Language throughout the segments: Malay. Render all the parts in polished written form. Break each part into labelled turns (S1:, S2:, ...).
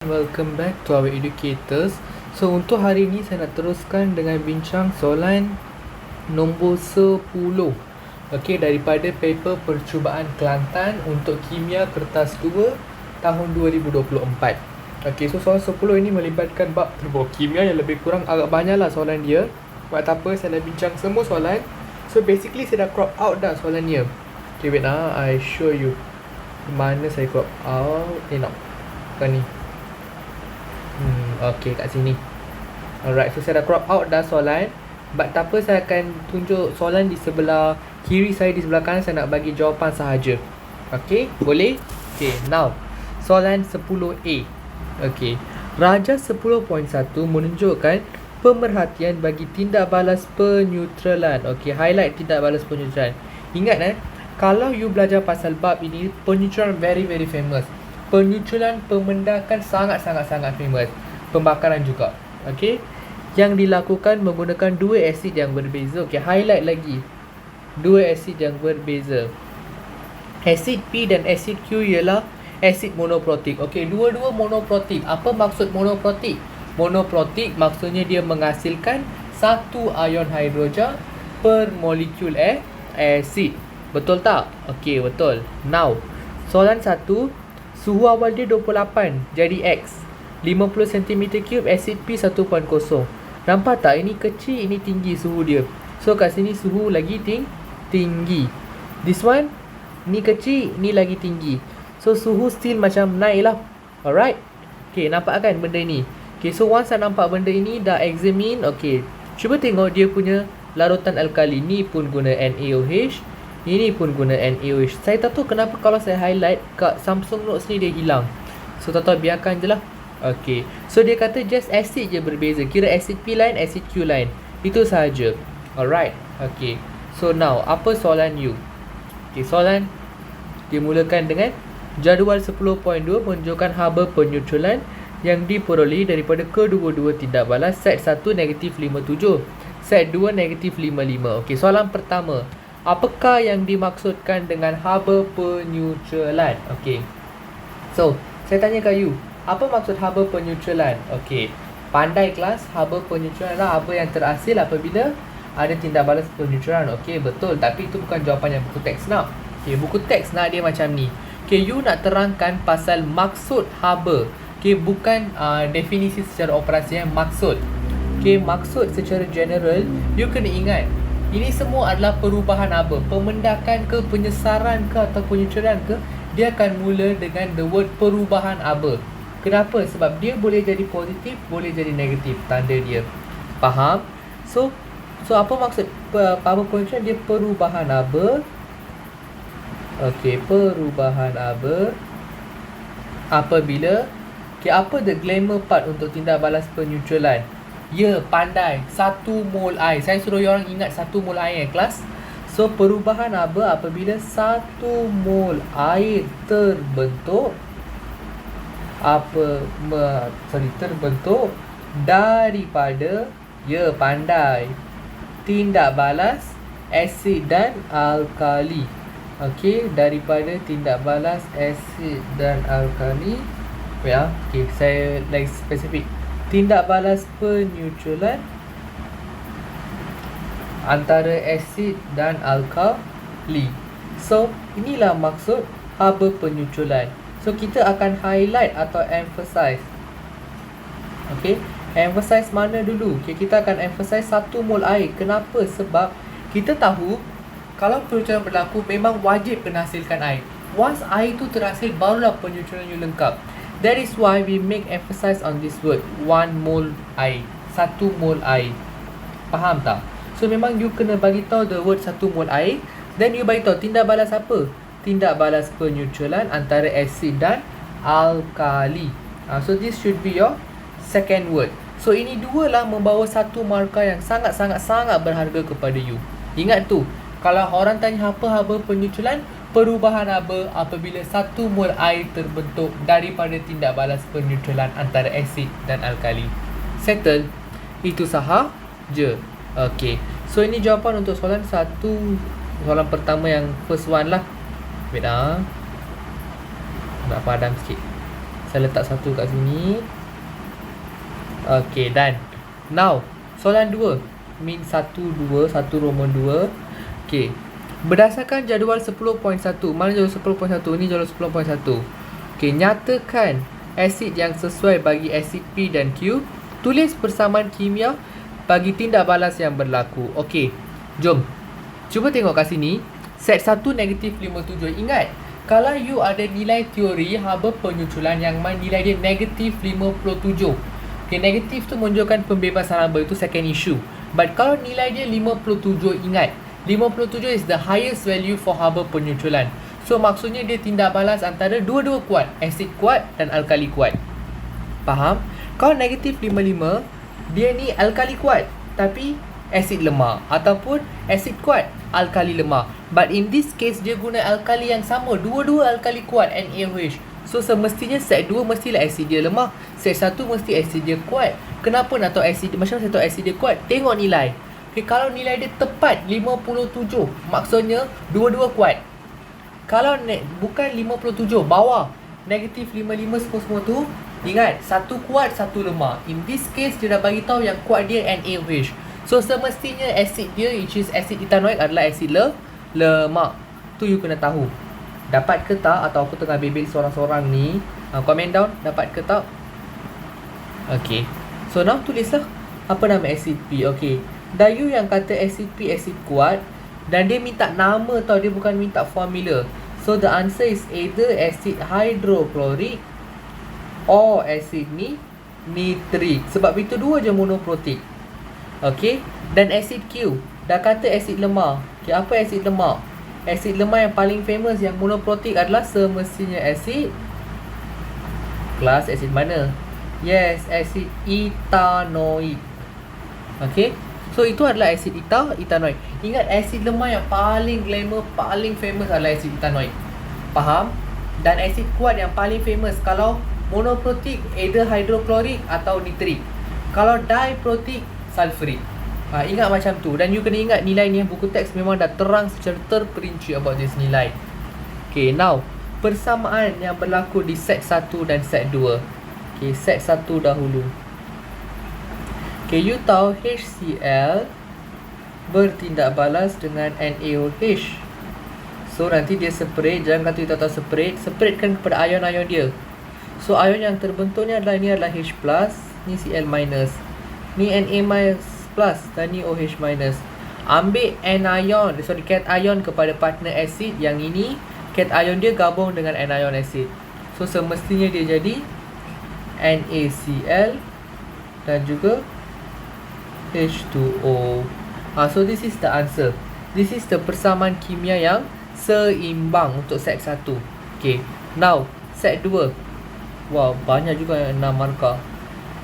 S1: Welcome back to our educators. So untuk hari ini saya nak teruskan dengan bincang soalan nombor 10. Okey, daripada paper percubaan Kelantan untuk kimia kertas 2 tahun 2024. Okey, so soalan 10 ini melibatkan bab kimia yang lebih kurang agak banyaklah soalan dia. Buat apa saya dah bincang semua soalan. So basically saya dah crop out dah soalan dia. Okay, wait I show you. Mana saya crop out? No. Bukan ni. Okay, kat sini. Alright, so saya dah crop out dah soalan. But tak apa, saya akan tunjuk soalan di sebelah kiri saya, di sebelah kanan saya nak bagi jawapan sahaja. Okay, boleh? Okay, now soalan 10A. Okay, Raja 10.1 menunjukkan pemerhatian bagi tindak balas peneutralan. Okay, highlight tindak balas peneutralan. Ingat kalau you belajar pasal bab ini, peneutralan very famous. Peneutralan pemendakan sangat famous. Pembakaran juga. Okey. Yang dilakukan menggunakan dua asid yang berbeza. Okey, highlight lagi. Dua asid yang berbeza. Asid P dan asid Q ialah asid monoprotik. Okey, dua-dua monoprotik. Apa maksud monoprotik? Monoprotik maksudnya dia menghasilkan satu ion hidrogen per molekul asid. Betul tak? Okey, betul. Now, soalan 1. Suhu awal dia 28, jadi X. 50 cm3 asid P 1.0. Nampak tak? Ini kecil, ini tinggi suhu dia. So kat sini suhu lagi tinggi. This one, ni kecil, ni lagi tinggi. So suhu still macam naik lah. Alright. Okay, nampak kan benda ni? Okay, so once saya nampak benda ini, dah examine. Okay, cuba tengok dia punya larutan alkali. Ni pun guna NaOH. Ini pun guna NaOH. Saya tak tahu kenapa kalau saya highlight kat Samsung Notes ni dia hilang. So tak tahu, biarkan je lah. Okay, so dia kata just acid je berbeza. Kira acid P lain, acid Q lain. Itu sahaja. Alright. Okay, so now apa soalan you? Okay, soalan dimulakan dengan jadual 10.2 menunjukkan haba peneutralan yang diperolehi daripada kedua-dua tindak balas. Set 1 negatif 57, set 2 negatif 55. Okay, soalan pertama, apakah yang dimaksudkan dengan haba peneutralan? Okay, so saya tanya kat you, apa maksud haba peneutralan? Okay, pandai kelas, haba peneutralan adalah haba yang terhasil apabila ada tindak balas peneutralan. Okay, betul. Tapi itu bukan jawapan yang buku teks nak. Okay, buku teks nak dia macam ni. Okay, you nak terangkan pasal maksud haba. Okay, bukan definisi secara operasi yang maksud. Okay, maksud secara general, you kena ingat ini semua adalah perubahan haba. Pemendakan ke, penyesaran ke atau peneutralan ke, dia akan mula dengan the word perubahan haba. Kenapa? Sebab dia boleh jadi positif, boleh jadi negatif tanda dia. Faham? So apa maksud haba peneutralan? Dia perubahan haba. Okey, perubahan haba apabila apa the glamour part untuk tindak balas peneutralan? Ya, pandai. 1 mol air. Saya suruh orang ingat 1 mol air kelas. So perubahan haba apabila 1 mol air terbentuk terbentuk daripada, ya pandai, tindak balas asid dan alkali. Okey, daripada tindak balas asid dan alkali. Ya, okey, saya lagi spesifik. Tindak balas peneutralan antara asid dan alkali. So inilah maksud haba peneutralan. So kita akan highlight atau emphasize. Okay, emphasize mana dulu? Okay, kita akan emphasize 1 mol air. Kenapa? Sebab kita tahu kalau peneutralan berlaku memang wajib kena hasilkan air. Once air tu terhasil, barulah peneutralan you lengkap. That is why we make emphasize on this word, 1 mol air. 1 mol air. Faham tak? So memang you kena bagi tahu the word 1 mol air. Then you bagi tahu tindak balas apa? Tindak balas peneutralan antara asid dan alkali. So this should be your second word. So ini dua lah membawa satu markah yang sangat berharga kepada you. Ingat tu, kalau orang tanya apa haba peneutralan, perubahan haba apabila 1 mol air terbentuk daripada tindak balas peneutralan antara asid dan alkali. Settle? Itu sahaja. Okay, so ini jawapan untuk soalan 1. Soalan pertama yang first one lah. Wait nak padam sikit. Saya letak satu kat sini. Okay, done. Now, soalan 2. Min 1, 2, 1 Roman 2. Okay. Berdasarkan jadual 10.1. Mana jadual 10.1? Ini jadual 10.1. Okay, nyatakan asid yang sesuai bagi asid P dan Q. Tulis persamaan kimia bagi tindak balas yang berlaku. Okay, jom. Cuba tengok kat sini. Set 1 negatif 57. Ingat, kalau you ada nilai teori haba penyusulan yang mana nilai dia negatif 57. Okay, negatif tu menunjukkan pembebasan haba. Itu second issue. But kalau nilai dia 57, ingat, 57 is the highest value for haba penyusulan. So maksudnya dia tindak balas antara dua-dua kuat, asid kuat dan alkali kuat. Faham? Kalau negatif 55, dia ni alkali kuat tapi asid lemah, ataupun asid kuat alkali lemah. But in this case dia guna alkali yang sama, dua-dua alkali kuat, NaOH. So semestinya set 2 mestilah asid dia lemah, set 1 mesti asid dia kuat. Kenapa nak tahu asid? Macam mana saya tahu asid dia kuat? Tengok nilai. Okay, kalau nilai dia tepat 57, maksudnya dua-dua kuat. Kalau bukan 57, bawah negatif 55 semua tu, ingat, satu kuat, satu lemah. In this case, dia dah bagi tahu yang kuat dia NaOH. So semestinya asid dia, which is asid etanoik, adalah asid lemak. Tu you kena tahu. Dapat ke tak? Atau aku tengah bebel seorang-seorang ni? Comment down, dapat ke tak? Okay. So now tulislah apa nama asid P. Okay. Dayu yang kata asid P asid kuat, dan dia minta nama tau, dia bukan minta formula. So the answer is either asid hydrochloric or asid nitrik. Sebab itu dua je monoprotik. Okay. Dan asid Q, dah kata asid lemah. Okay, apa asid lemah? Asid lemah yang paling famous yang monoprotik adalah semestinya asid kelas asid mana? Yes, asid etanoik. Okay. So itu adalah asid etanoik. Ingat, asid lemah yang paling glamour, paling famous adalah asid etanoik. Faham? Dan asid kuat yang paling famous kalau monoprotik, either hydrochloric atau nitrik. Kalau diprotik, sulfuric. Ingat macam tu. Dan you kena ingat nilai ni, buku teks memang dah terang secara terperinci about this nilai. Okay, now persamaan yang berlaku di set 1 dan set 2. Okay, set 1 dahulu. Okay, you tahu HCl bertindak balas dengan NaOH. So nanti dia separate. Jangan kata you tak tahu separate. Separatekan kepada ion-ion dia. So ion yang terbentuk ni adalah, ni adalah H+, ni Cl-, ni Na- plus dan ni OH-. Ambil anion, cation kepada partner acid. Yang ini cation dia gabung dengan anion acid. So semestinya dia jadi NaCl dan juga H2O. So this is the answer. This is the persamaan kimia yang seimbang untuk set 1. Okay, now set 2. Wow, banyak juga yang 6 markah.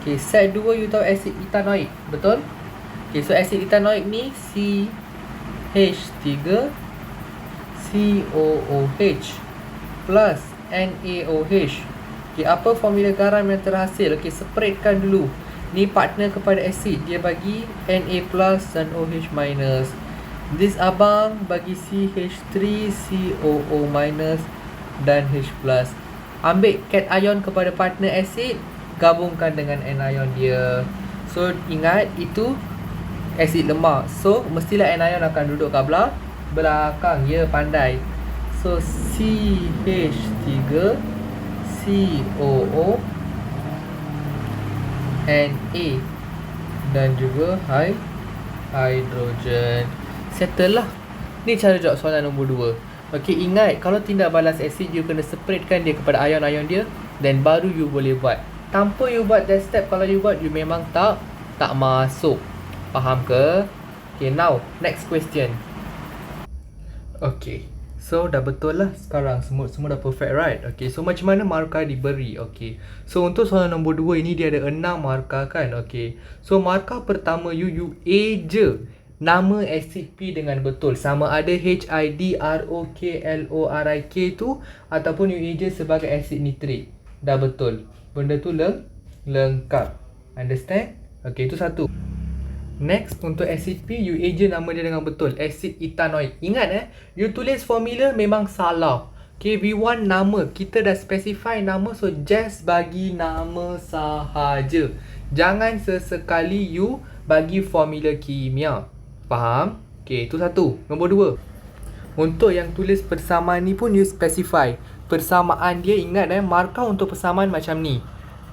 S1: Okay, set 2 you tahu asid etanoik, betul? Okay, so asid etanoik ni CH3 COOH plus NaOH. Okay, apa formula garam yang terhasil? Okay, separatekan dulu. Ni partner kepada asid, dia bagi Na plus dan OH minus. This abang bagi CH3 COO minus dan H plus. Ambil cation kepada partner asid, gabungkan dengan anion dia. So ingat, itu asid lemah. So mestilah anion akan duduk kat belakang. Ya, pandai. So CH3 COO Na dan juga hydrogen. Settle lah. Ni cara jawab soalan nombor 2. Okay, ingat, kalau tindak balas asid, you kena separatekan dia kepada ion-ion dia, then baru you boleh buat. Tanpa you buat that step, kalau you buat, you memang tak masuk. Faham ke? Okay, now next question. Okay, so dah betul lah sekarang. Semua dah perfect, right? Okay, so macam mana markah diberi? Okay, so untuk soalan nombor 2 ini dia ada 6 markah kan? Okay, so markah pertama you eja nama asid P dengan betul. Sama ada HIDROKLORIK tu ataupun you eja sebagai asid nitrik. Dah betul. Benda tu lengkap. Understand? Okay, itu satu. Next, untuk asid P, you eja nama dia dengan betul. Asid etanoik. Ingat you tulis formula memang salah. Okay, we want nama. Kita dah specify nama, so just bagi nama sahaja. Jangan sesekali you bagi formula kimia. Faham? Okay, itu satu. Nombor dua, untuk yang tulis persamaan ni pun you specify. Persamaan dia, ingat markah untuk persamaan macam ni.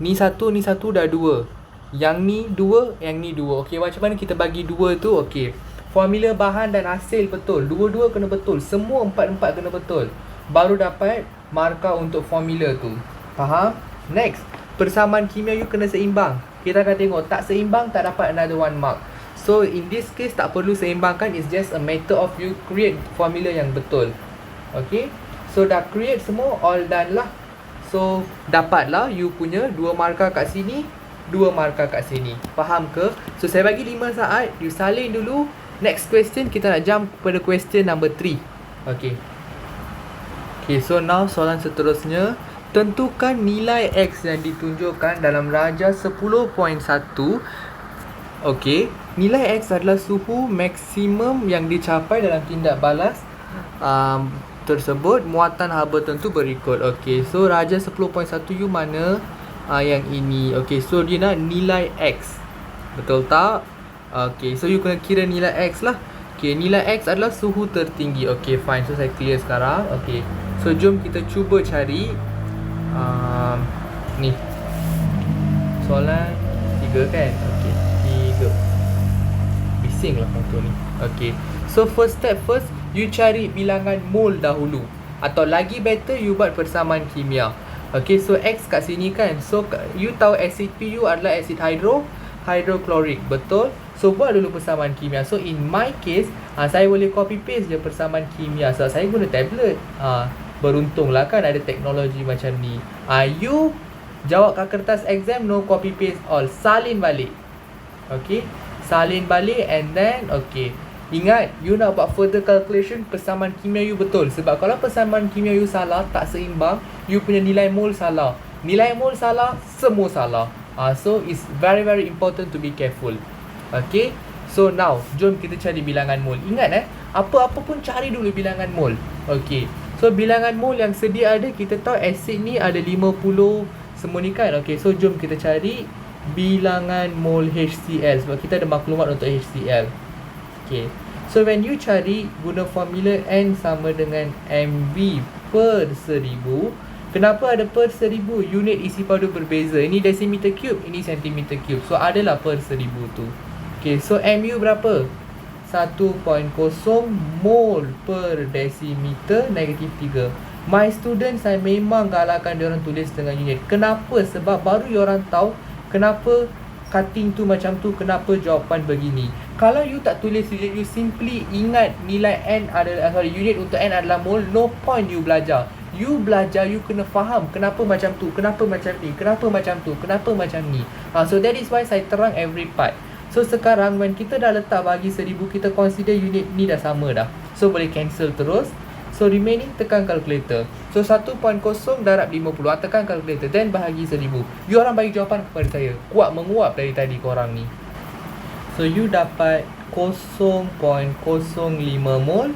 S1: Ni satu dah dua. Yang ni dua, yang ni dua. Okay, macam mana kita bagi dua tu? Okay, formula bahan dan hasil betul. Dua-dua kena betul. Semua empat-empat kena betul. Baru dapat markah untuk formula tu. Faham? Next, persamaan kimia you kena seimbang. Kita akan tengok, tak seimbang tak dapat another 1 mark. So in this case tak perlu seimbangkan. It's just a matter of you create formula yang betul. Okay, so dah create semua, all done lah. So dapatlah you punya 2 markah kat sini, 2 markah kat sini. Faham ke? So saya bagi 5 saat, you salin dulu. Next question, kita nak jump kepada question number 3. Okay, so now soalan seterusnya. Tentukan nilai X yang ditunjukkan dalam darjah 10.1. Okay, nilai X adalah suhu maksimum yang dicapai dalam tindak balas tersebut. Muatan haba tentu berikut. Okay, so darjah 10.1 you mana? Yang ini. Okay, so dia nak nilai X, betul tak? Okay, so you kena kira nilai X lah. Okay, nilai X adalah suhu tertinggi. Okay, fine. So saya clear sekarang. Okay, so jom kita cuba cari ni soalan 3 kan. Okay, 3. Bising lah foto ni. Okay, so first step first, you cari bilangan mol dahulu. Atau lagi better, you buat persamaan kimia. Okay, so X kat sini kan. So you tahu asid PU adalah asid hydrochloric, betul? So buat dulu persamaan kimia. So in my case, saya boleh copy paste je persamaan kimia. Sebab saya guna tablet. Beruntunglah kan ada teknologi macam ni. You jawab kat kertas exam, no copy paste all. Salin balik. Okay, salin balik and then okay. Ingat, you nak buat further calculation, persamaan kimia you betul. Sebab kalau persamaan kimia you salah, tak seimbang, you punya nilai mol salah. Nilai mol salah, semua salah. So it's very important to be careful. Okay, so now jom kita cari bilangan mol. Ingat apa-apa pun cari dulu bilangan mol. Okay, so bilangan mol yang sedia ada, kita tahu asid ni ada 50 semua ni kan. Okay, so jom kita cari bilangan mol HCl. Sebab kita ada maklumat untuk HCl. Okay, so when you cari, guna formula N sama dengan MV per 1000. Kenapa ada per 1000? Unit isi padu berbeza. Ini decimeter cube, ini centimeter cube. So adalah per 1000 tu. Okay, so MU berapa? 1.0 mol per decimeter negatif 3. My student, saya memang galakkan diorang tulis dengan unit. Kenapa? Sebab baru diorang tahu kenapa cutting tu macam tu, kenapa jawapan begini. Kalau you tak tulis unit, you simply ingat nilai N adalah, unit untuk N adalah mol, no point you belajar. You belajar, you kena faham kenapa macam tu, kenapa macam ni, kenapa macam tu, kenapa macam ni. So that is why saya terang every part. So sekarang when kita dah letak bagi 1000, kita consider unit ni dah sama dah. So boleh cancel terus. So remaining tekan calculator. So 1.0 darab 50, tekan calculator, then bahagi 1000. You orang bagi jawapan kepada saya. Kuat menguap dari tadi korang ni. So you dapat 0.05 mol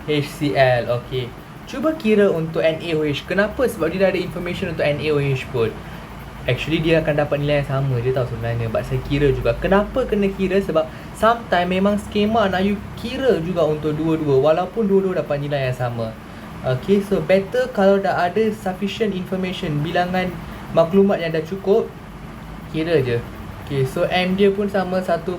S1: HCl. Okay, cuba kira untuk NaOH. Kenapa? Sebab dia dah ada information untuk NaOH pun. Actually dia akan dapat nilai yang sama je tau sebenarnya. But saya kira juga. Kenapa kena kira? Sebab sometimes memang skema nak you kira juga untuk dua-dua, walaupun dua-dua dapat nilai yang sama. Okay, so better kalau dah ada sufficient information, bilangan maklumat yang dah cukup, kira je. Okay, so M dia pun sama 1.0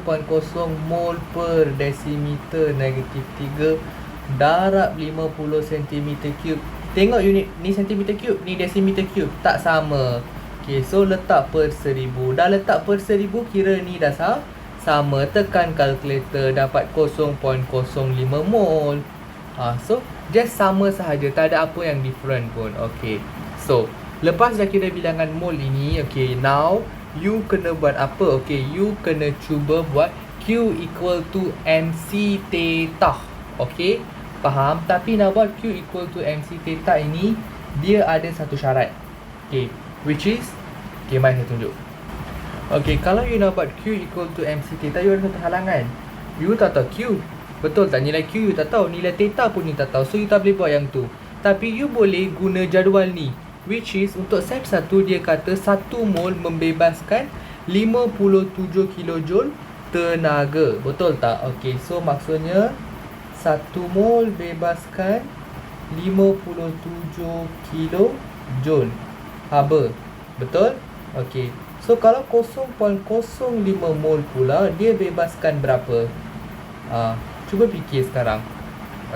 S1: mol per decimeter negatif 3 darab 50 cm3. Tengok unit ni centimeter cube, ni decimeter cube, tak sama. Okay, so letak per 1000. Dah letak per 1000, kira ni dah sama. Tekan calculator, dapat 0.05 mol. So just sama sahaja, tak ada apa yang different pun. Okay, so lepas dah kira bilangan mol ini, okay, now you kena buat apa? Okay, you kena cuba buat Q equal to MC theta. Okay, faham? Tapi nak buat Q equal to MC theta ini, dia ada satu syarat. Okay, which is, okay, mari saya tunjuk. Okay, kalau you nak buat Q equal to MC theta, you ada satu halangan. You tak tahu Q, betul tak? Nilai Q you tak tahu, nilai theta pun you tak tahu. So you tak boleh buat yang tu. Tapi you boleh guna jadual ni, which is untuk set 1 dia kata 1 mol membebaskan 57 kilojoule tenaga. Betul tak? Okey, so maksudnya 1 mol bebaskan 57 kilojoule haba. Betul? Okey. So kalau 0.05 mol pula dia bebaskan berapa? Cuba fikir sekarang.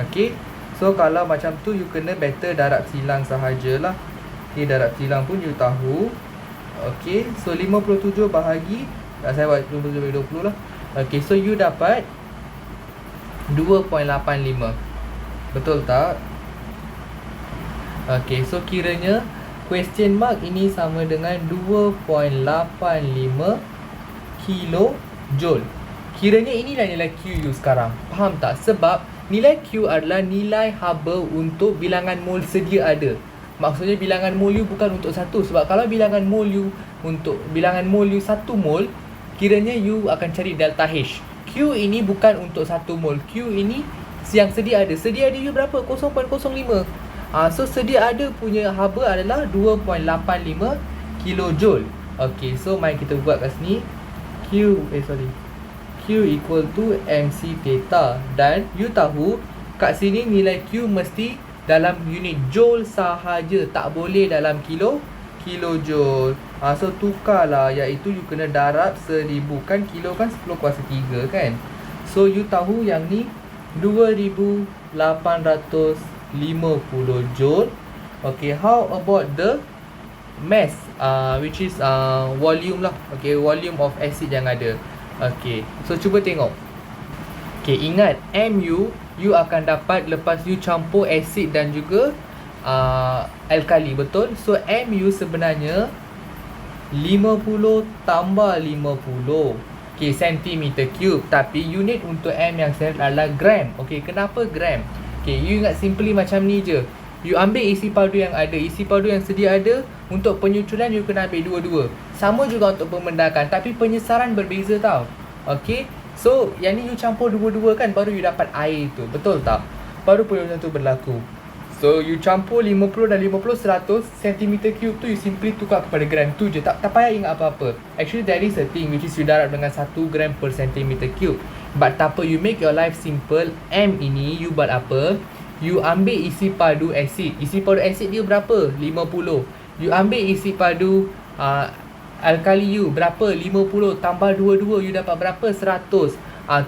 S1: Okey. So kalau macam tu you kena better darab silang sahajalah. Okay, darab silang pun you tahu. Okay, so 57 bahagi, saya buat 20 lah. Okay, so you dapat 2.85. Betul tak? Okay, so kiranya question mark ini sama dengan 2.85 kilojoule. Kiranya inilah nilai Q you sekarang. Faham tak? Sebab nilai Q adalah nilai haba untuk bilangan mol sedia ada. Maksudnya bilangan mol you bukan untuk satu. Sebab kalau bilangan mol you untuk bilangan mol you 1 mol, kiranya you akan cari delta H. Q ini bukan untuk 1 mol. Q ini yang sedia ada. Sedia ada you berapa? 0.05. So sedia ada punya haba adalah 2.85 kilojoule. Okay, so mari kita buat kat sini. Q equal to MC theta. Dan you tahu kat sini nilai Q mesti dalam unit joule sahaja, tak boleh dalam kilojoule. So tukarlah, iaitu you kena darab 1000. Kan kilo kan 10 kuasa 3 kan. So you tahu yang ni 2850 joule. Okay, how about the mass, which is volume lah. Okay, volume of acid yang ada. Okay, so cuba tengok. Okay, ingat MU you akan dapat lepas you campur asid dan juga alkali, betul? So MU sebenarnya 50 tambah 50 okay, centimeter cube. Tapi unit untuk M yang standard adalah gram. Okay, kenapa gram? Okay, you ingat simply macam ni je. You ambil isi padu yang ada, isi padu yang sedia ada. Untuk penyucuran you kena ambil dua-dua. Sama juga untuk pemendakan, tapi penyesaran berbeza tau. Okay, so yang ni you campur dua-dua kan, baru you dapat air tu. Betul tak? Baru penyucuran tu berlaku. So you campur 50 dan 50 100 cm3 tu you simply tukar kepada gram. Tu je, tak payah ingat apa-apa. Actually there is a thing which is you darab dengan 1 gram per cm3. But tak apa, you make your life simple. M ini you buat apa? You ambil isi padu asid. Isi padu asid dia berapa? 50. You ambil isi padu alkali you berapa? 50 tambah 22 you dapat berapa? 100.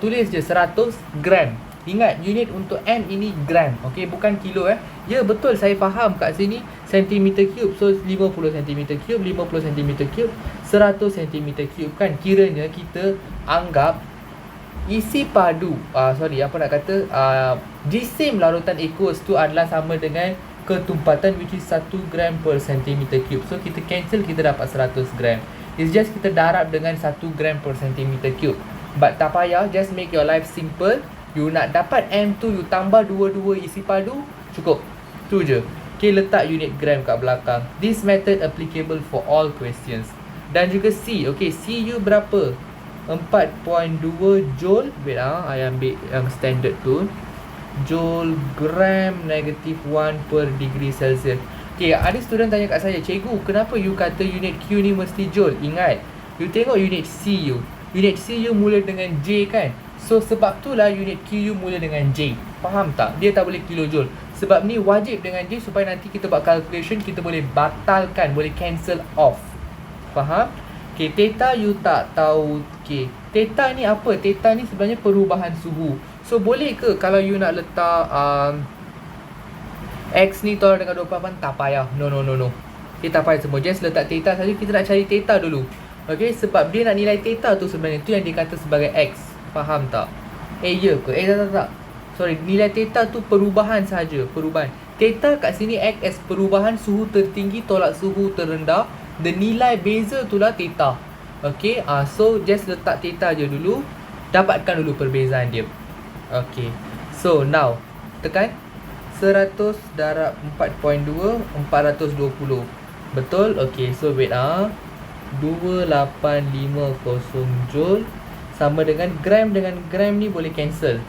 S1: Tulis je 100 gram. Ingat unit untuk M ini gram. Okey, bukan kilo Ya betul, saya faham kat sini centimeter cube. So 50 centimeter cube, 50 centimeter cube, 100 centimeter cube kan. Kiranya kita anggap isi padu jisim larutan aqueous tu adalah sama dengan ketumpatan which is 1 gram per centimeter cube. So kita cancel, kita dapat 100 gram. It's just kita darab dengan 1 gram per centimeter cube. But tak payah, just make your life simple. You nak dapat M tu, you tambah dua-dua isi padu, cukup. Tu je. Okay, letak unit gram kat belakang. This method applicable for all questions. Dan juga C. Okay, C you berapa? 4.2 joule. Wait I ambil yang standard tu. Joule gram negative 1 per degree Celsius. Okay, ada student tanya kat saya, cikgu, kenapa you kata unit Q ni mesti joule? Ingat, you tengok unit C you. Unit C you mula dengan J kan? So sebab tu lah unit Q you mula dengan J. Faham tak? Dia tak boleh kilojoule. Sebab ni wajib dengan J supaya nanti kita buat calculation, kita boleh batalkan, boleh cancel off. Faham? Okay, theta you tak tahu. Okay, theta ni apa? Theta ni sebenarnya perubahan suhu. So boleh ke kalau you nak letak X ni tolak dengan 28? Tak payah. No. Okay, tak payah semua. Just letak theta saja. Kita nak cari theta dulu. Okay, sebab dia nak nilai theta tu sebenarnya. Tu yang dia kata sebagai X. Faham tak? Ya ke? Tak. Sorry, nilai theta tu perubahan saja. Perubahan. Theta kat sini X as perubahan suhu tertinggi tolak suhu terendah. Dan nilai beza tu lah theta. Okay, so just letak theta je dulu. Dapatkan dulu perbezaan dia. Okay, so now tekan 100 darab 4.2 420. Betul? Okay, so wait 2850 joule sama dengan gram ni boleh cancel.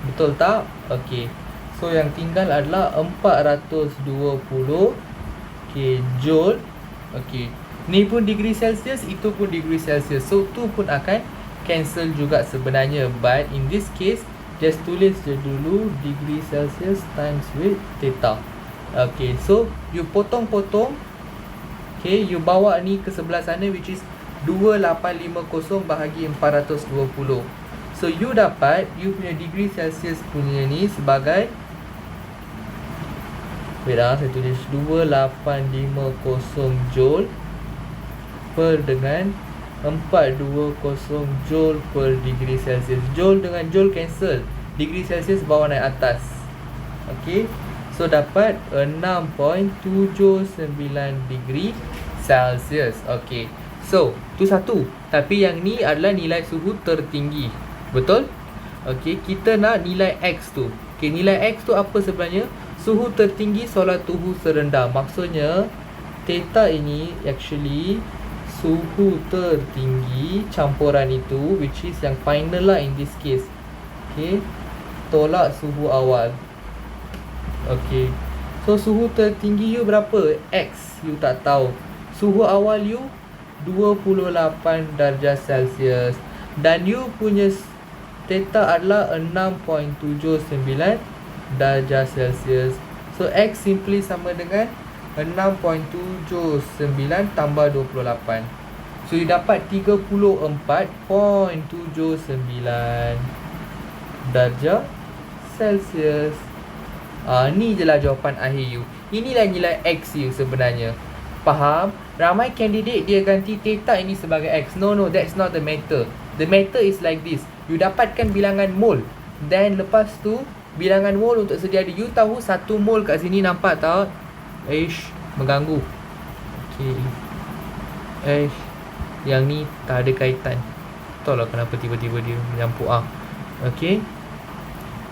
S1: Betul tak? Okay, So yang tinggal adalah 420 joule. Okay, ni pun degree Celsius, itu pun degree Celsius. So tu pun akan cancel juga sebenarnya. But in this case, just tulis je dulu degree Celsius times with theta. Okay, so you potong-potong. Okay, you bawa ni ke sebelah sana, which is 2850 bahagi 420. So you dapat, you punya degree Celsius punya ni sebagai, wait lah, saya tulis 2850 joule per dengan 420 joule per degree Celsius. Joule dengan joule cancel, degree Celsius bawa naik atas. Okay, so dapat 6.79 degree Celsius. Okay, so tu satu. Tapi yang ni adalah nilai suhu tertinggi, betul? Okay, kita nak nilai X tu. Okay, nilai X tu apa sebenarnya? Suhu tertinggi solat suhu serendah. Maksudnya theta ini actually suhu tertinggi campuran itu, which is yang final lah in this case. Okay, tolak suhu awal. Okay, so suhu tertinggi you berapa? X you tak tahu. Suhu awal you 28 darjah Celsius. Dan you punya theta adalah 6.79 darjah Celsius. So X simply sama dengan 6.79 tambah 28. So you dapat 34.79 darjah Celsius. Ni je lah jawapan akhir you. Inilah nilai X you sebenarnya. Faham? Ramai candidate dia ganti theta ini sebagai X. No, that's not the matter. The matter is like this. You dapatkan bilangan mol. Dan lepas tu bilangan mol untuk sedia ada. You tahu 1 mol kat sini, nampak tak? Mengganggu. Okay. Yang ni tak ada kaitan. Tahu lah kenapa tiba-tiba dia menyampuk. Okay.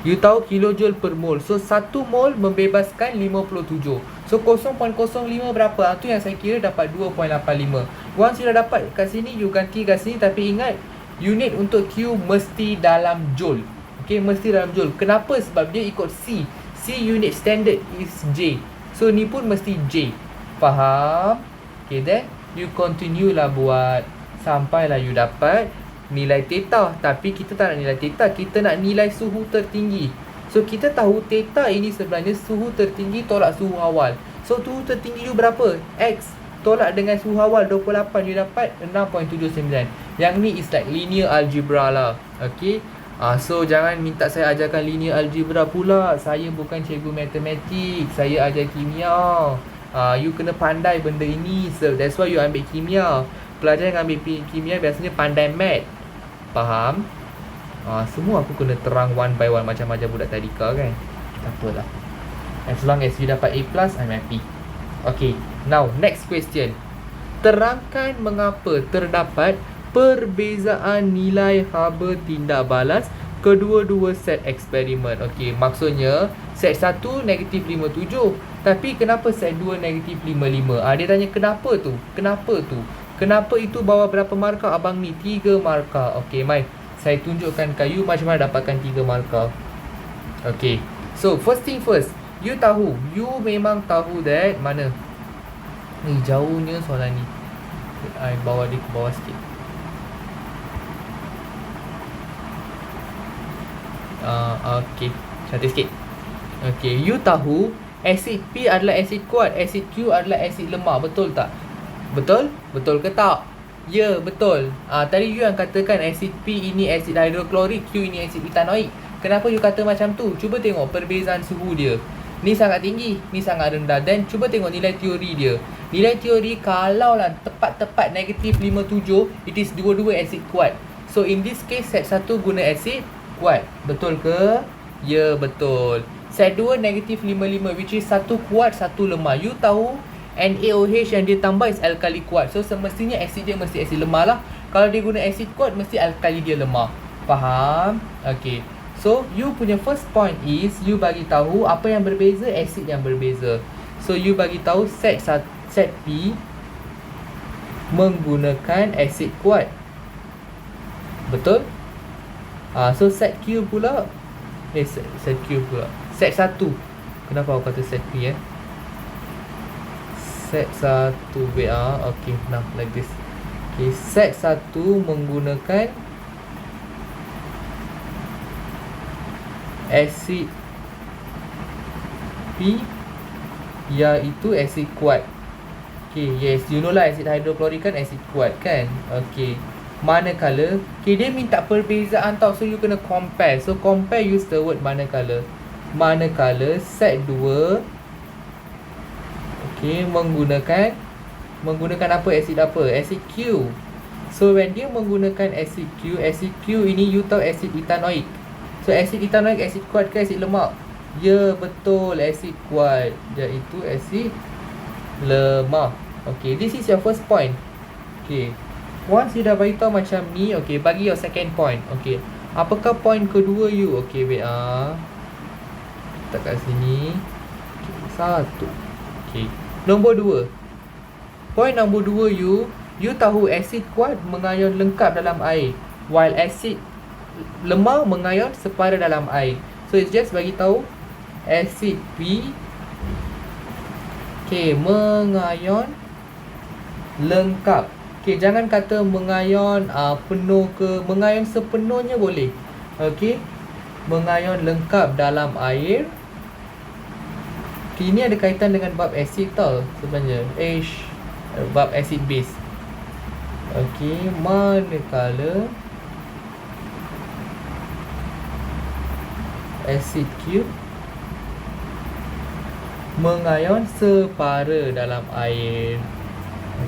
S1: You tahu kilojoule per mol. So 1 mol membebaskan 57. So 0.05 berapa? Tu yang saya kira dapat 2.85. Once you dah dapat kat sini, you ganti kat sini. Tapi ingat, unit untuk Q mesti dalam joule. Okay, mesti dalam joule. Kenapa? Sebab dia ikut C. C unit standard is J. So ni pun mesti J. Faham? Okay, then you continue lah buat sampailah you dapat nilai theta. Tapi kita tak nak nilai theta, kita nak nilai suhu tertinggi. So kita tahu theta ini sebenarnya suhu tertinggi tolak suhu awal. So suhu tertinggi you berapa? X tolak dengan suhu awal 28, you dapat 6.79. Yang ni is like linear algebra lah. Okay, so jangan minta saya ajarkan linear algebra pula. Saya bukan cikgu matematik, saya ajar kimia. You kena pandai benda ini. So that's why you ambil kimia. Pelajar yang ambil kimia biasanya pandai math. Faham? Semua aku kena terang one by one macam ajar budak tadika kan. Tak apalah. As long as you dapat A+, I'm happy. Okay, now next question. Terangkan mengapa terdapat perbezaan nilai haba tindak balas kedua-dua set eksperimen. Okay, maksudnya set 1 negatif 57. Tapi kenapa set 2 negatif 55? Dia tanya kenapa tu? Kenapa tu? Kenapa itu bawa berapa markah abang ni? 3 markah. Okay, Mai, saya tunjukkan kat you macam mana dapatkan 3 markah. Okay, so first thing first, you tahu, you memang tahu that mana ni jauhnya soalan ni. I bawa dia ke bawah sikit. Okay, cantik sikit. Okay, you tahu asid P adalah asid kuat, asid Q adalah asid lemah, betul tak? Betul? Betul ke tak? Ya, betul. Tadi you yang katakan asid P ini asid hidroklorik, Q ini asid etanoik. Kenapa you kata macam tu? Cuba tengok perbezaan suhu dia. Ni sangat tinggi, ni sangat rendah. Dan cuba tengok nilai teori dia. Nilai teori kalaulah tepat-tepat negatif 57, it is dua-dua asid kuat. So in this case set 1 guna asid kuat. Betul ke? Ya, betul. Set 2 negatif 55, which is 1 kuat, 1 lemah. You tahu NaOH yang dia tambah is alkali kuat. So semestinya asid dia mesti asid lemah lah. Kalau dia guna asid kuat, mesti alkali dia lemah. Faham? Okay, so you punya first point is you bagi tahu apa yang berbeza, asid yang berbeza. So you bagi tahu set P menggunakan asid kuat. Betul? So set Q pula set Q pula. Set 1. Kenapa aku kata set P Set 1. Wait okay, now like this. Okay, set 1 menggunakan asid P, iaitu asid kuat. Okay, yes, you know lah asid hidroklorik kan asid kuat kan. Okay, manakala, okay, dia minta perbezaan tau, so you kena compare. So compare, use the word manakala. Manakala set 2, okay, menggunakan apa? Asid apa? Asid Q. So when dia menggunakan asid Q ini you tahu asid ethanoik. So asid ethanoik asid kuat ke asid lemak? Ya, betul, asid kuat, iaitu asid lemak. Okay, this is your first point. Okay, once you dah beritahu macam ni, okay, bagi your second point. Okay, apakah point kedua you? Okay, wait letak kat sini. Okay, 1. Okay, nombor 2. Point nombor 2 you tahu asid kuat mengayon lengkap dalam air, while asid lemah mengayon separa dalam air. So it's just bagi tahu asid P, okay, mengayon lengkap. Okay, jangan kata mengayon penuh ke, mengayon sepenuhnya boleh. Okay, mengayon lengkap dalam air. Okay, ini ada kaitan dengan bab asid tau sebenarnya, bab asid base. Okay, manakala asid Q mengayon separa dalam air.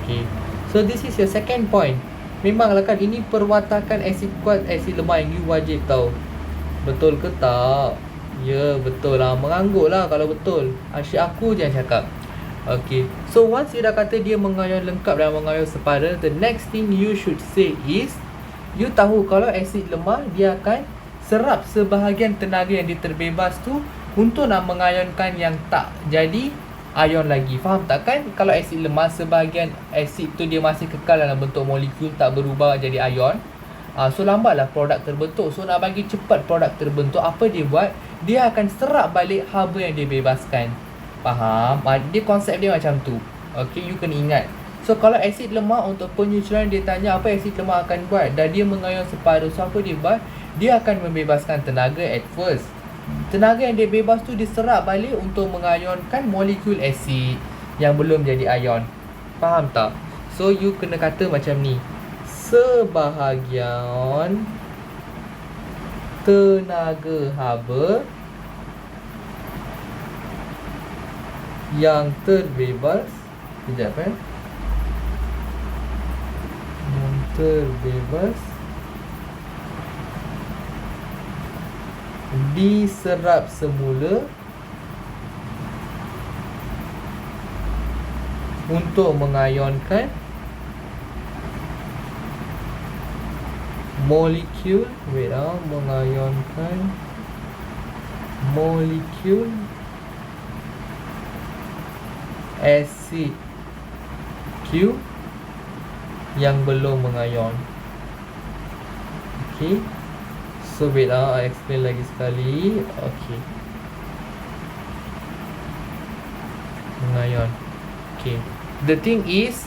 S1: Okay, so this is your second point. Memanglah kan ini perwatakan asid kuat, asid lemah yang you wajib tahu. Betul ke tak? Ya, betul lah. Mengangguk lah kalau betul. Asyik aku je yang cakap. Okay, so once you dah kata dia mengayon lengkap dan mengayon separa, the next thing you should say is, you tahu kalau asid lemah dia akan serap sebahagian tenaga yang diterbebas tu untuk nak mengayonkan yang tak jadi ion lagi. Faham tak kan? Kalau asid lemah, sebahagian asid tu dia masih kekal dalam bentuk molekul, tak berubah jadi ion. So lambatlah produk terbentuk. So nak bagi cepat produk terbentuk, apa dia buat? Dia akan serap balik haba yang dia bebaskan. Faham? Dia konsep dia macam tu. Okay, you kena ingat. So kalau asid lemah, untuk penyusuran dia tanya apa asid lemah akan buat, dan dia mengayon separuh. So apa dia buat? Dia akan membebaskan tenaga at first. Tenaga yang dia bebas tu diserap balik untuk mengayonkan molekul asid yang belum jadi ion. Faham tak? So you kena kata macam ni, sebahagian tenaga haba yang terbebas, sekejap yang terbebas diserap semula untuk mengayonkan molekul, mengayonkan molekul asid Q yang belum mengayon. Okay, so I explain lagi sekali. Okay, mengayon. Okay, the thing is,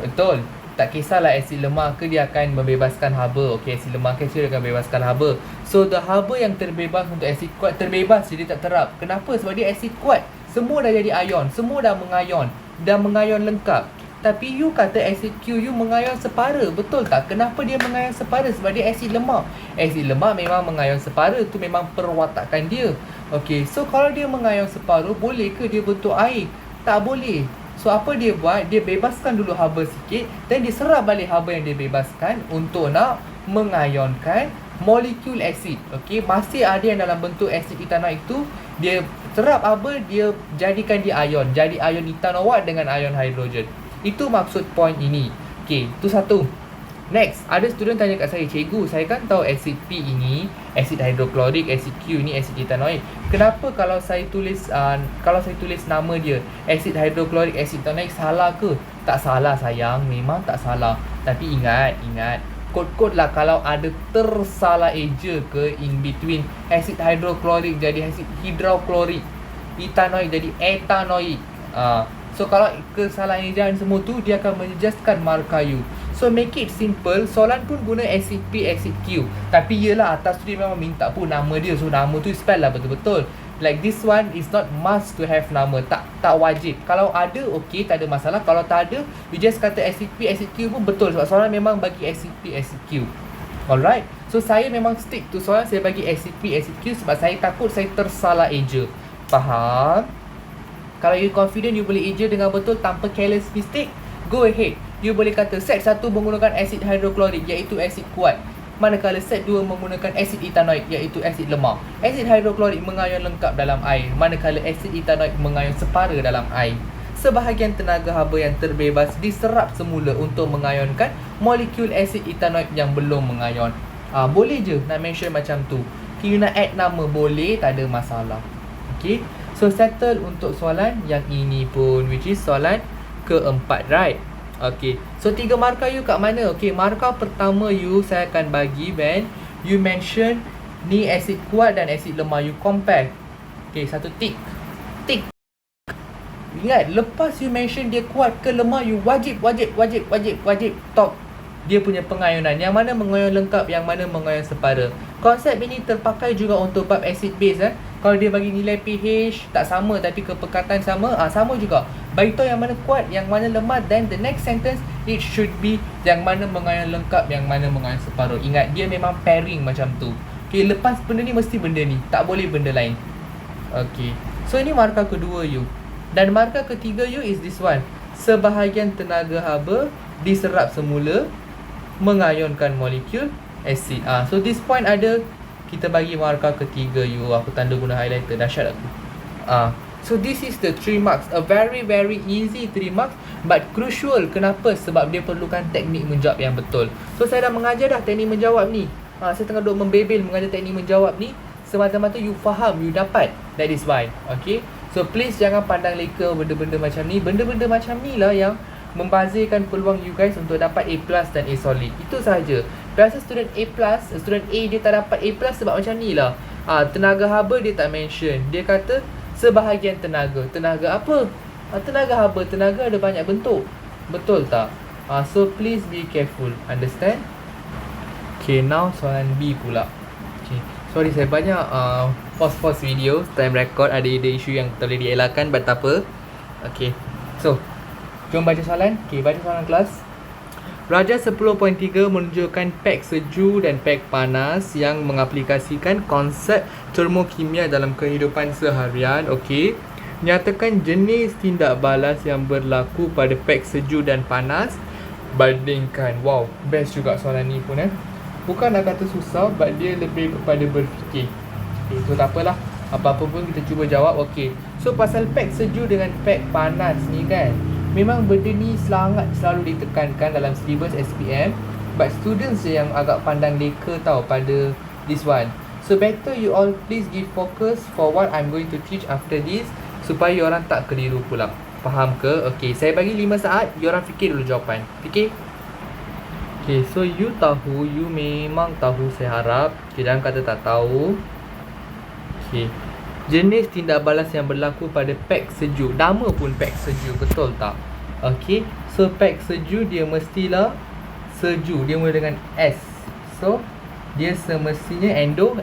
S1: betul, tak kisahlah asid lemah ke dia akan membebaskan haba. Okay, asid lemah ke dia akan membebaskan haba. So the haba yang terbebas untuk asid kuat terbebas, jadi tak terap. Kenapa? Sebab dia asid kuat, semua dah jadi ion, semua dah mengayon lengkap. Tapi you kata asid Q you mengayon separa, betul tak? Kenapa dia mengayon separa? Sebab dia asid lemak. Asid lemak memang mengayon separa, tu memang perwatakan dia. Okay, so kalau dia mengayon separuh, boleh ke dia bentuk air? Tak boleh. So apa dia buat? Dia bebaskan dulu haba sikit, dan dia serap balik haba yang dia bebaskan untuk nak mengayonkan molekul asid. Okay, masih ada yang dalam bentuk asid ethanoik tu, dia serap haba, dia jadikan dia ion. Jadi ion ethanowat dengan ion hidrogen. Itu maksud point ini. Okay, tu satu. Next, ada student tanya kat saya, cikgu, saya kan tahu asid P ini asid hidroklorik, asid Q ini asid ethanoik. Kenapa kalau saya tulis nama dia asid hidroklorik, asid ethanoik, salah ke? Tak salah sayang, memang tak salah. Tapi ingat, kod-kod lah kalau ada tersalah eja ke in between asid hidroklorik jadi asid hidroklorik, etanoik jadi etanoik. So kalau kesalahan ejaan semua tu dia akan menjejaskan markah you. So make it simple. Soalan pun guna asid P, asid Q. Tapi yelah atas tu dia memang minta pun nama dia. So nama tu spell lah betul-betul. Like this one is not must to have nama. Tak wajib. Kalau ada okay, tak ada masalah. Kalau tak ada, you just kata asid P, asid Q pun betul. Sebab soalan memang bagi asid P, asid Q. Alright. So saya memang stick to soalan saya bagi asid P, asid Q sebab saya takut saya tersalah eja. Faham? Kalau you confident you boleh eja dengan betul tanpa careless mistake, go ahead. You boleh kata set 1 menggunakan asid hidroklorik iaitu asid kuat, manakala set 2 menggunakan asid etanoik iaitu asid lemah. Asid hidroklorik mengayon lengkap dalam air, manakala asid etanoik mengayon separa dalam air. Sebahagian tenaga haba yang terbebas diserap semula untuk mengayonkan molekul asid etanoik yang belum mengayon. Boleh je nak mention macam tu. You nak add nama boleh, tak ada masalah. Okay. So settle untuk soalan yang ini pun, which is soalan keempat, right? Okay. So 3 markah you kat mana? Okay, markah pertama you saya akan bagi when you mention ni asid kuat dan asid lemah, you compare. Okay, satu tick. Tick. Ingat, lepas you mention dia kuat ke lemah, you wajib top dia punya pengayonan. Yang mana mengayon lengkap, yang mana mengayon separa. Konsep ini terpakai juga untuk bab acid base. Kalau dia bagi nilai pH tak sama tapi kepekatan sama, sama juga. Bagi tahu yang mana kuat, yang mana lemah, then the next sentence it should be yang mana mengayon lengkap, yang mana mengayon separuh. Ingat, dia memang pairing macam tu. Okay, lepas benda ni mesti benda ni, tak boleh benda lain. Okay, so ini markah kedua you. Dan markah ketiga you is this one. Sebahagian tenaga haba diserap semula mengayonkan molekul asid. So this point ada, kita bagi markah ketiga you. Aku tanda guna highlighter, dahsyat aku. So this is the 3 marks. A very easy 3 marks but crucial. Kenapa? Sebab dia perlukan teknik menjawab yang betul. So saya dah mengajar dah teknik menjawab ni. Saya tengah duk membebel mengajar teknik menjawab ni. Semata-mata you faham, you dapat. That is why. Okay. So please jangan pandang leka benda-benda macam ni. Benda-benda macam ni lah yang membazirkan peluang you guys untuk dapat A+ dan A solid. Itu sahaja. Biasa student A+, student A dia tak dapat A+ sebab macam ni lah. Tenaga haba dia tak mention. Dia kata sebahagian tenaga. Tenaga apa? Tenaga haba. Tenaga ada banyak bentuk. Betul tak? So please be careful. Understand? Okay, now soalan B pula. Okay. Sorry saya banyak pause video time record. Ada isu yang tak boleh dielakkan, but tak apa. Okay. So jom baca soalan. Okay, baca soalan kelas. Raja 10.3 menunjukkan pek sejuk dan pek panas yang mengaplikasikan konsep termokimia dalam kehidupan seharian. Okey. Nyatakan jenis tindak balas yang berlaku pada pek sejuk dan panas. Bandingkan. Wow, best juga soalan ni pun Bukan nak kata susah, but dia lebih kepada berfikir. Okay, so tak apalah. Apa-apa pun kita cuba jawab. Okey. So pasal pek sejuk dengan pek panas ni kan, memang benda ni sangat selalu ditekankan dalam syllabus SPM, but students je yang agak pandang leka tau pada this one. So better you all please give focus for what I'm going to teach after this, supaya you orang tak keliru pula. Faham ke? Okay, saya bagi 5 saat, you orang fikir dulu jawapan. Fikir? Okay, so you tahu, you memang tahu saya harap. Okay, jangan kata tak tahu. Okay, jenis tindak balas yang berlaku pada pek sejuk. Nama pun pek sejuk, betul tak? Okay, so pek sejuk dia mestilah sejuk. Dia mula dengan S. So dia semestinya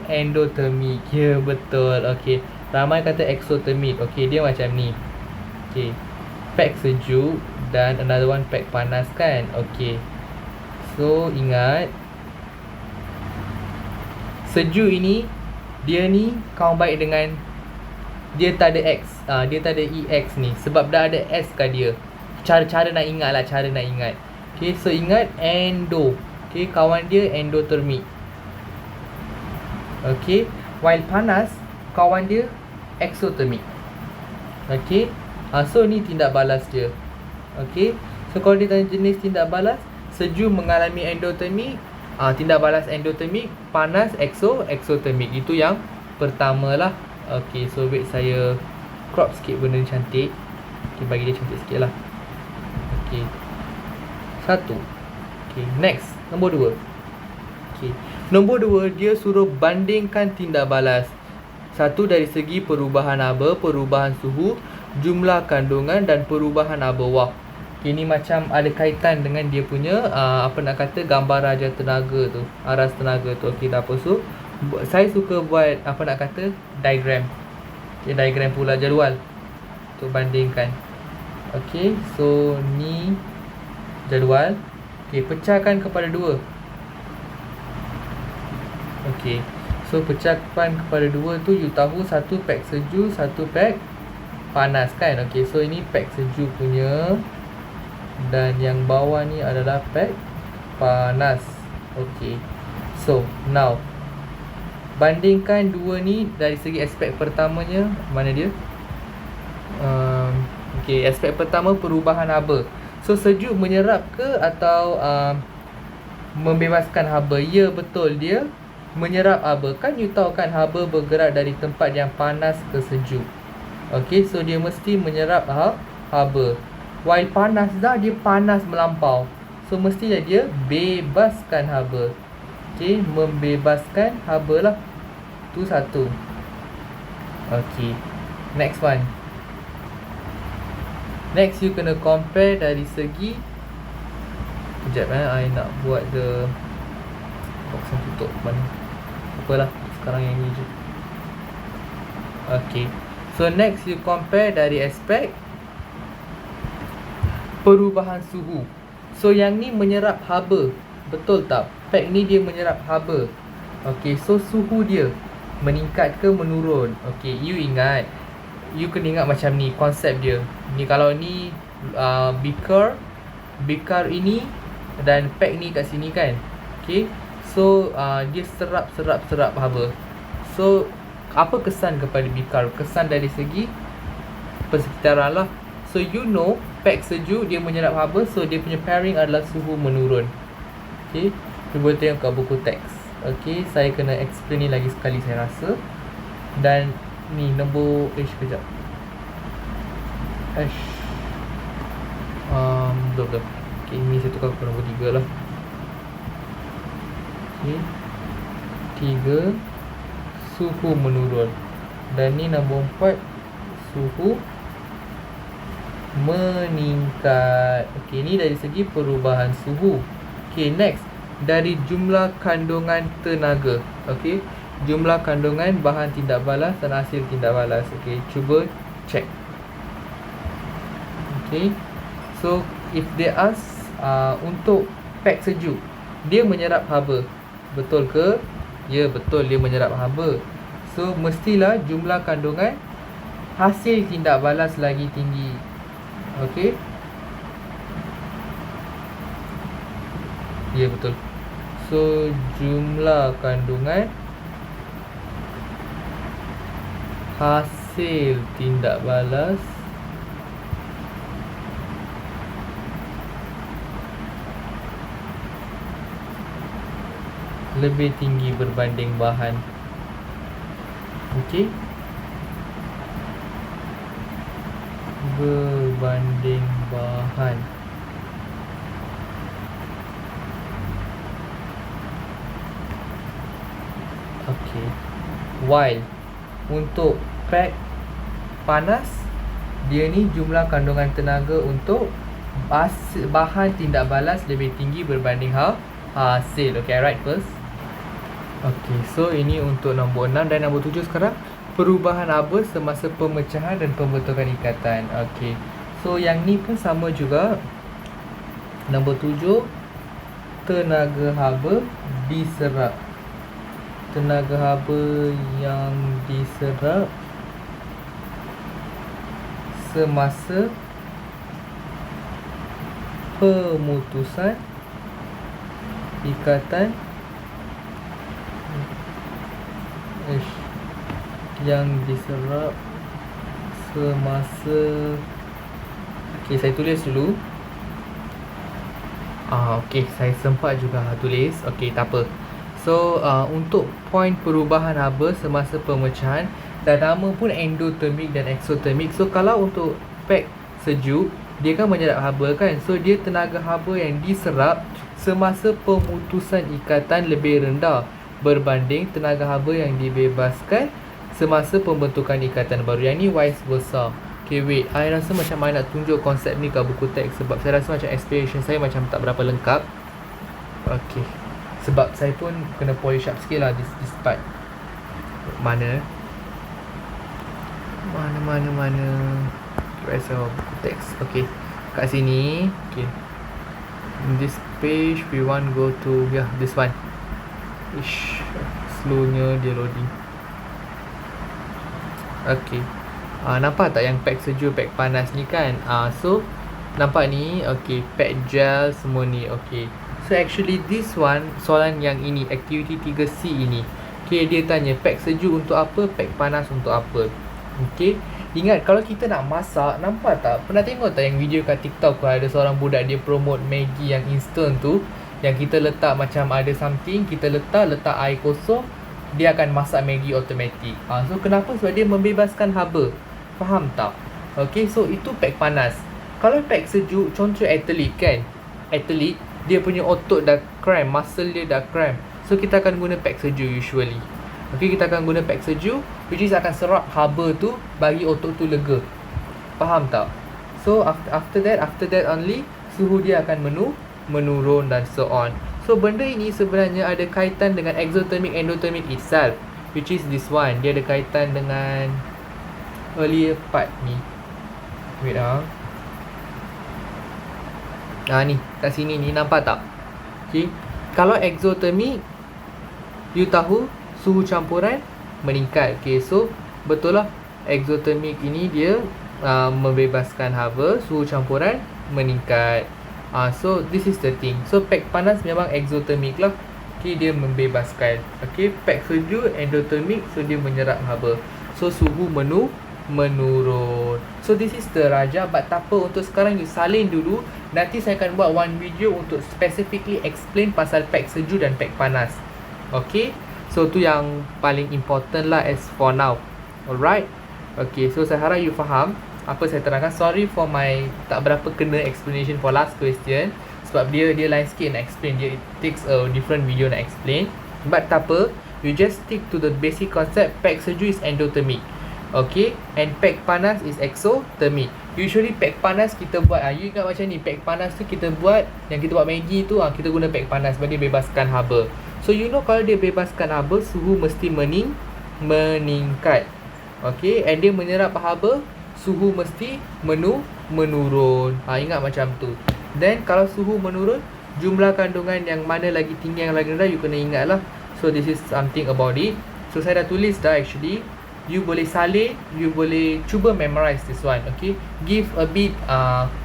S1: endotermik. Ya, betul. Okay, ramai kata exotermik. Okay, dia macam ni. Okay, pek sejuk dan another one pek panas kan. Okay, so ingat, sejuk ini dia ni kawan baik dengan, dia tak ada X, dia tak ada EX ni sebab dah ada S kat dia. Cara nak ingat lah, cara nak ingat. Okay, so ingat endo. Okay, kawan dia endotermik. Okay, while panas, kawan dia exotermik. Okay, so ni tindak balas dia. Okay, so kalau dia tanya jenis tindak balas, sejuk mengalami endotermik, tindak balas endotermik, panas exotermik. Itu yang pertama lah. Okay, so wait saya crop sikit benda ni cantik. Okay, bagi dia cantik sikit lah. Okay, 1. Okay, next, nombor 2. Okey. Nombor 2, dia suruh bandingkan tindak balas. Satu, dari segi perubahan haba, perubahan suhu, jumlah kandungan dan perubahan haba. Wah, ini macam ada kaitan dengan dia punya gambar raja tenaga tu, aras tenaga tu. Okey, dah apa. So saya suka buat diagram. Okay, diagram pula jadual untuk bandingkan. Okey, so ni jadual. Okey, pecahkan kepada 2. Okey, so pecahkan kepada 2 tu, you tahu satu pack sejuk, satu pack panas kan. Okey, so ini pack sejuk punya dan yang bawah ni adalah pack panas. Okey, so now bandingkan dua ni dari segi aspek pertamanya. Mana dia? Okey, aspek pertama perubahan haba. So sejuk menyerap ke atau membebaskan haba? Ya, betul, dia menyerap haba. Kan you tahu kan haba bergerak dari tempat yang panas ke sejuk. Okey, so dia mesti menyerap haba. While panas dah, dia panas melampau. So mestilah dia bebaskan haba. Okey, membebaskan haba lah. Tu satu. Okey, next one. Next, you kena compare dari segi. Sekejap I nak buat the box yang tutup mana. Apalah, sekarang yang ni je. Okey, so next you compare dari aspek perubahan suhu. So yang ni menyerap haba, betul tak? Pack ni dia menyerap haba. Okey, so suhu dia meningkat ke menurun? Okey, you ingat, you kena ingat macam ni konsep dia. Ni kalau ni beaker ini dan pack ni kat sini kan. Okey, so dia serap haba. So apa kesan kepada beaker? Kesan dari segi persekitaran lah. So you know, pack sejuk dia menyerap haba, so dia punya pairing adalah suhu menurun. Okey, cuba tengok kat buku teks. Okey, saya kena explain ni lagi sekali saya rasa. Dan ni nombor kejap. Belum. Okey, ni saya tukar ke nombor 3 lah. Okey, 3 suhu menurun. Dan ni nombor 4 suhu meningkat. Okey, ni dari segi perubahan suhu. Okey, next, dari jumlah kandungan tenaga. Okey, jumlah kandungan bahan tindak balas dan hasil tindak balas. Okey, cuba check. Okey, so if they ask untuk pack sejuk, dia menyerap haba, betul ke? Ya, betul, dia menyerap haba. So mestilah jumlah kandungan hasil tindak balas lagi tinggi. Okey, ya, betul. So jumlah kandungan hasil tindak balas lebih tinggi berbanding bahan. Okey, berbanding bahan. Okey, while untuk pack panas, dia ni jumlah kandungan tenaga untuk bahan tindak balas lebih tinggi berbanding hasil. Okay, I write first. Okay, so ini untuk nombor 6. Dan nombor 7 sekarang, perubahan haba semasa pemecahan dan pembentukan ikatan. Okay, so yang ni pun sama juga. Nombor 7, tenaga haba diserap. Tenaga haba yang diserap semasa pemutusan ikatan yang diserap semasa. Okey, saya tulis dulu. Okey, saya sempat juga tulis. Okey, tak apa. So untuk poin perubahan haba semasa pemecahan, dan nama pun endotermik dan exotermik. So kalau untuk pack sejuk, dia kan menyerap haba kan. So dia tenaga haba yang diserap semasa pemutusan ikatan lebih rendah berbanding tenaga haba yang dibebaskan semasa pembentukan ikatan baru. Yang ni vice versa. Okay, wait. I rasa macam I nak tunjuk konsep ni kat buku teks sebab saya rasa macam explanation saya macam tak berapa lengkap. Okay. Sebab saya pun kena polish up sikit lah this part. Mana? Where's our buku teks? Okay. Kat sini. Okay. In this page we want go to this one. Ish, slownya dia loading. Okay. Nampak tak yang pack sejuk, pack panas ni kan? So nampak ni, okay, pack gel semua ni, okay. So actually this one, soalan yang ini, activity 3C ini, okay, dia tanya pack sejuk untuk apa, pack panas untuk apa. Okay. Ingat kalau kita nak masak, nampak tak? Pernah tengok tak yang video kat TikTok kalau ada seorang budak dia promote Maggi yang instant tu, yang kita letak macam ada something, kita letak air kosong, dia akan masak Maggi automatic. So kenapa? Sebab dia membebaskan haba. Faham tak? Okay, so itu pack panas. Kalau pack sejuk, contoh atlet kan, atlet dia punya otot dah cramp, muscle dia dah cramp, so kita akan guna pack sejuk usually. Okay, kita akan guna pack sejuk, which is akan serap haba tu bagi otot tu lega. Faham tak? So after that only suhu dia akan menurun dan so on. So benda ini sebenarnya ada kaitan dengan exothermic endothermic itself, which is this one. Dia ada kaitan dengan earlier part ni. Wait ni kat sini ni, nampak tak? Okay. Kalau exothermic, you tahu suhu campuran meningkat. Okay, so betul lah, exothermic ini dia membebaskan haba, suhu campuran meningkat. So this is the thing. So pack panas memang exothermic lah. Okay, dia membebaskan. Okay, pack sejuk endothermic, so dia menyerap haba. So suhu menurun. So this is the raja. But tak apa, untuk sekarang you salin dulu. Nanti saya akan buat one video untuk specifically explain pasal pack sejuk dan pack panas. Okay, so tu yang paling important lah as for now. Alright. Okay, so saya harap you faham apa saya terangkan. Sorry for my tak berapa kena explanation for last question, sebab dia lain sikit nak explain. Dia it takes a different video nak explain. But tak apa, you just stick to the basic concept. Pack sejuk is endothermic, okay, and pack panas is exothermic. Usually pack panas kita buat, you ingat macam ni, pack panas tu kita buat, yang kita buat Maggi tu, kita guna pack panas sebab dia bebaskan haba. So you know kalau dia bebaskan haba, suhu mesti meningkat. Okay, and dia menyerap haba, suhu mesti menurun. Ingat macam tu. Then kalau suhu menurun, jumlah kandungan yang mana lagi tinggi, yang lagi rendah, you kena ingat lah. So this is something about it. So saya dah tulis dah actually. You boleh salin, you boleh cuba memorize this one. Okay, give a bit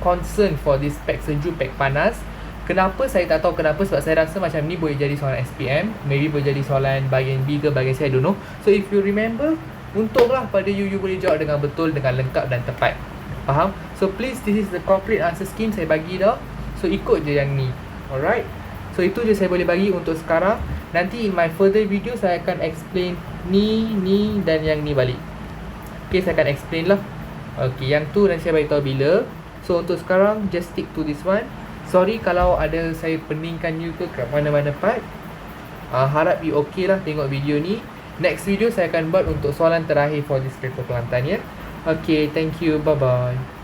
S1: concern for this pack sejuk, pack panas. Kenapa saya tak tahu kenapa, sebab saya rasa macam ni boleh jadi soalan SPM, maybe boleh jadi soalan bahagian B ke bahagian C, I don't know. So if you remember, untunglah pada you boleh jawab dengan betul, dengan lengkap dan tepat. Faham? So please, this is the complete answer scheme saya bagi dah. So ikut je yang ni. Alright. So itu je saya boleh bagi untuk sekarang. Nanti in my further video saya akan explain ni dan yang ni balik. Okay, saya akan explain lah. Okay, yang tu nanti saya beritahu bila. So untuk sekarang, just stick to this one. Sorry kalau ada saya peningkan you ke kat mana-mana part. Harap you okay lah tengok video ni. Next video saya akan buat untuk soalan terakhir for this paper Kelantan ya. Okay, thank you, bye bye.